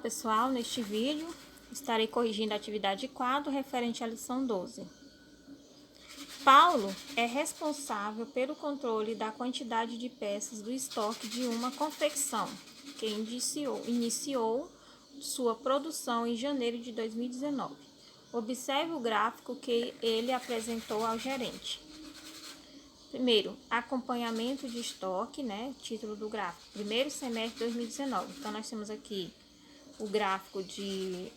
pessoal, neste vídeo estarei corrigindo a atividade 4 referente à lição 12. Paulo é responsável pelo controle da quantidade de peças do estoque de uma confecção que iniciou sua produção em janeiro de 2019. Observe o gráfico que ele apresentou ao gerente. Primeiro, acompanhamento de estoque, né? Título do gráfico, primeiro semestre de 2019. Então, nós temos aqui o gráfico de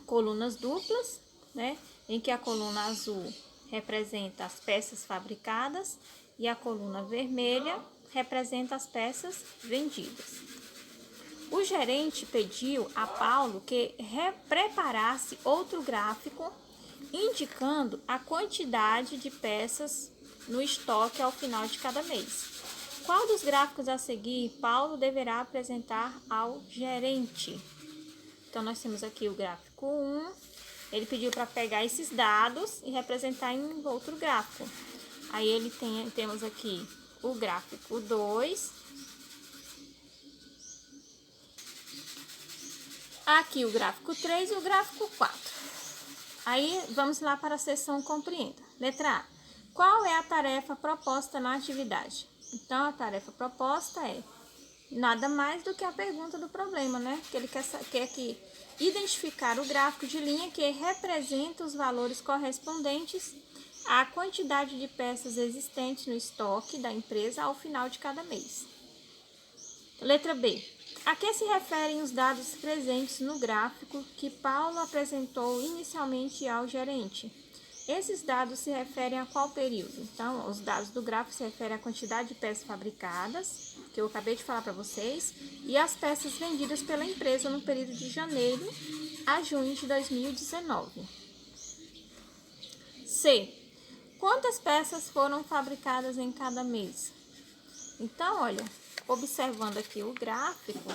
colunas duplas, né? Em que a coluna azul representa as peças fabricadas e a coluna vermelha representa as peças vendidas. O gerente pediu a Paulo que preparasse outro gráfico indicando a quantidade de peças no estoque ao final de cada mês. Qual dos gráficos a seguir Paulo deverá apresentar ao gerente? Então, nós temos aqui o gráfico 1. Ele pediu para pegar esses dados e representar em outro gráfico. Aí temos aqui o gráfico 2. Aqui o gráfico 3 e o gráfico 4. Aí, vamos lá para a seção compreenda. Letra A. Qual é a tarefa proposta na atividade? Então, a tarefa proposta é nada mais do que a pergunta do problema, né? Que ele quer aqui identificar o gráfico de linha que representa os valores correspondentes à quantidade de peças existentes no estoque da empresa ao final de cada mês. Letra B. A que se referem os dados presentes no gráfico que Paulo apresentou inicialmente ao gerente? Esses dados se referem a qual período? Então, os dados do gráfico se referem à quantidade de peças fabricadas, que eu acabei de falar para vocês, e as peças vendidas pela empresa no período de janeiro a junho de 2019. C. Quantas peças foram fabricadas em cada mês? Então, olha, observando aqui o gráfico,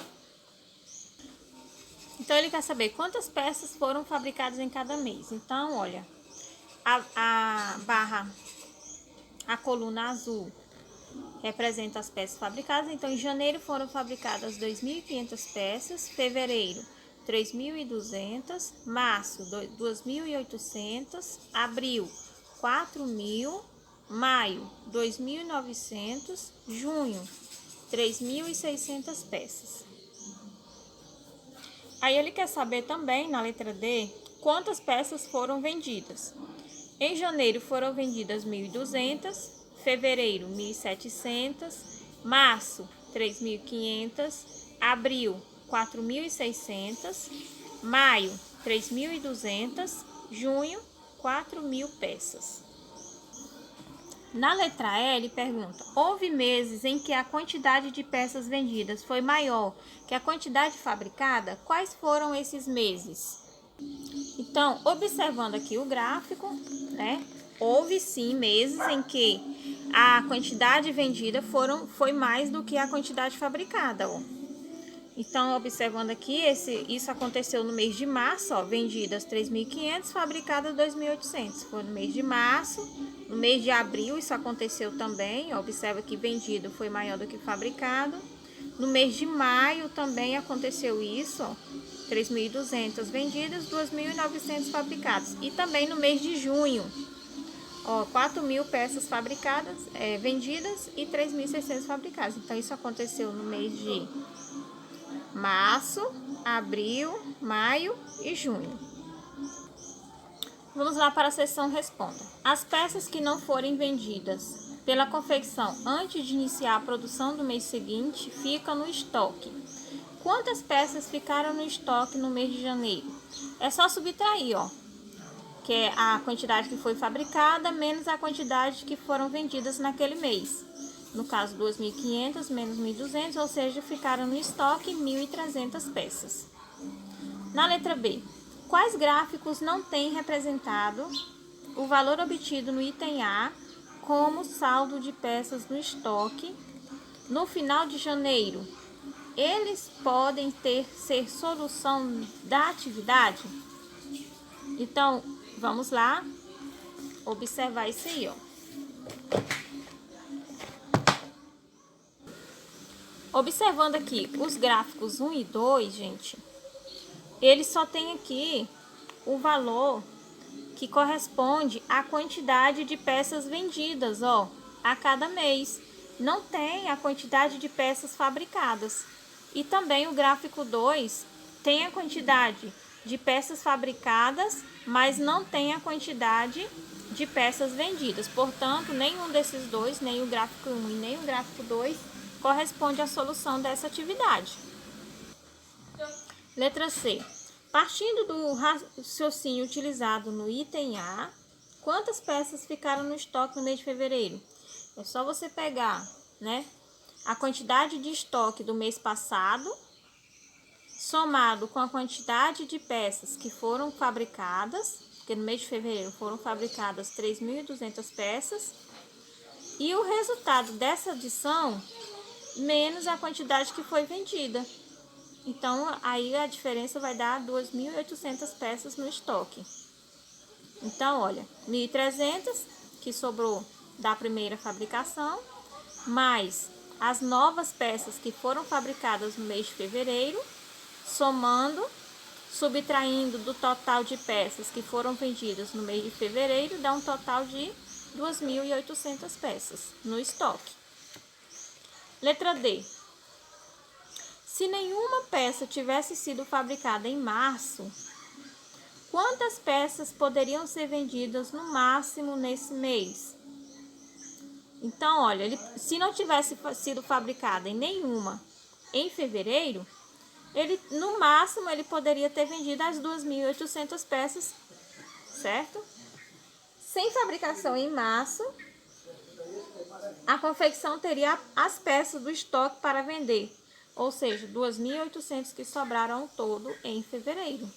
então ele quer saber quantas peças foram fabricadas em cada mês. Então, olha, a coluna azul representa as peças fabricadas. Então, em janeiro foram fabricadas 2.500 peças, fevereiro 3.200, março 2.800, abril 4.000, maio 2.900, junho 3.600 peças. Aí ele quer saber também, na letra D, quantas peças foram vendidas. Em janeiro foram vendidas 1.200, fevereiro 1.700, março 3.500, abril 4.600, maio 3.200, junho 4.000 peças. Na letra E, ele pergunta: houve meses em que a quantidade de peças vendidas foi maior que a quantidade fabricada? Quais foram esses meses? Então, observando aqui o gráfico, né? Houve sim meses em que a quantidade vendida foi mais do que a quantidade fabricada, ó. Então, observando aqui, isso aconteceu no mês de março, ó, vendidas 3.500, fabricadas 2.800. Foi no mês de março. No mês de abril, isso aconteceu também. Ó, observa que vendido foi maior do que fabricado. No mês de maio também aconteceu isso, ó, 3.200 vendidas, 2.900 fabricadas. E também no mês de junho, ó, 4.000 peças fabricadas, vendidas e 3.600 fabricadas. Então, isso aconteceu no mês de março, abril, maio e junho. Vamos lá para a seção Responda. As peças que não forem vendidas pela confecção antes de iniciar a produção do mês seguinte ficam no estoque. Quantas peças ficaram no estoque no mês de janeiro? É só subtrair, ó, que é a quantidade que foi fabricada menos a quantidade que foram vendidas naquele mês. No caso, 2.500 menos 1.200, ou seja, ficaram no estoque 1.300 peças. Na letra B, quais gráficos não têm representado o valor obtido no item A como saldo de peças no estoque no final de janeiro? Eles podem ser solução da atividade? Então, vamos lá observar isso aí, ó. Observando aqui os gráficos 1 e 2, gente, ele só tem aqui o valor que corresponde à quantidade de peças vendidas, ó, a cada mês. Não tem a quantidade de peças fabricadas. E também o gráfico 2 tem a quantidade de peças fabricadas, mas não tem a quantidade de peças vendidas. Portanto, nenhum desses dois, nem o gráfico 1 e nem o gráfico 2, corresponde à solução dessa atividade. Letra C. Partindo do raciocínio utilizado no item A, quantas peças ficaram no estoque no mês de fevereiro? É só você pegar, né, a quantidade de estoque do mês passado, somado com a quantidade de peças que foram fabricadas, porque no mês de fevereiro foram fabricadas 3.200 peças, e o resultado dessa adição menos a quantidade que foi vendida. Então, aí a diferença vai dar 2.800 peças no estoque. Então, olha, 1.300 que sobrou da primeira fabricação, mais as novas peças que foram fabricadas no mês de fevereiro, somando, subtraindo do total de peças que foram vendidas no mês de fevereiro, dá um total de 2.800 peças no estoque. Letra D. Se nenhuma peça tivesse sido fabricada em março, quantas peças poderiam ser vendidas no máximo nesse mês? Então, olha, se não tivesse sido fabricada em nenhuma em fevereiro, no máximo ele poderia ter vendido as 2.800 peças, certo? Sem fabricação em março, a confecção teria as peças do estoque para vender. Ou seja, 2.800 que sobraram ao todo em fevereiro.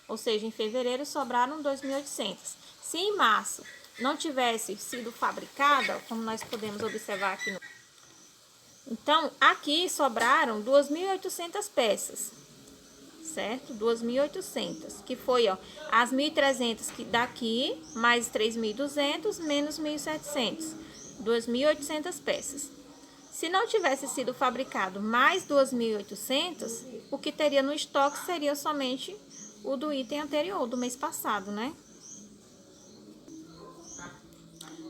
Ou seja, em fevereiro sobraram 2.800. Se em março não tivesse sido fabricada, como nós podemos observar aqui. Então, aqui sobraram 2.800 peças, certo? 2.800, que foi, ó, as 1.300 que daqui, mais 3.200, menos 1.700. 2.800 peças. Se não tivesse sido fabricado mais 2.800, o que teria no estoque seria somente o do item anterior, do mês passado, né?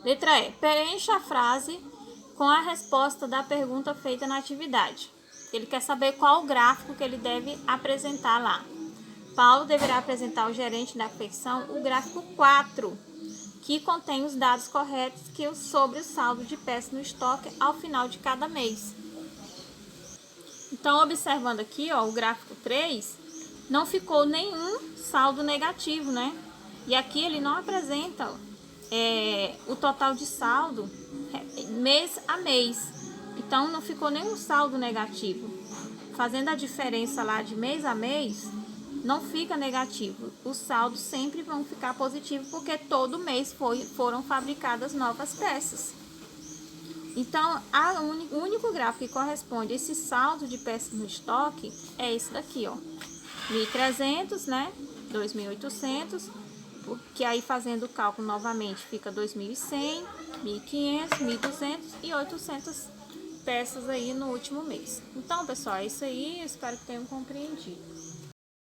Letra E. Preencha a frase com a resposta da pergunta feita na atividade. Ele quer saber qual o gráfico que ele deve apresentar lá. Paulo deverá apresentar ao gerente da confecção o gráfico 4, que contém os dados corretos sobre o saldo de peças no estoque ao final de cada mês. Então, observando aqui, ó, o gráfico 3, não ficou nenhum saldo negativo, né? E aqui ele não apresenta o total de saldo mês a mês. Então, não ficou nenhum saldo negativo. Fazendo a diferença lá de mês a mês, não fica negativo. Os saldos sempre vão ficar positivos, porque todo mês foram fabricadas novas peças. Então, o único gráfico que corresponde a esse saldo de peças no estoque é esse daqui, ó. 1.300, né? 2.800, que aí fazendo o cálculo novamente fica 2.100, 1.500, 1.200 e 800 peças aí no último mês. Então, pessoal, é isso aí. Eu espero que tenham compreendido.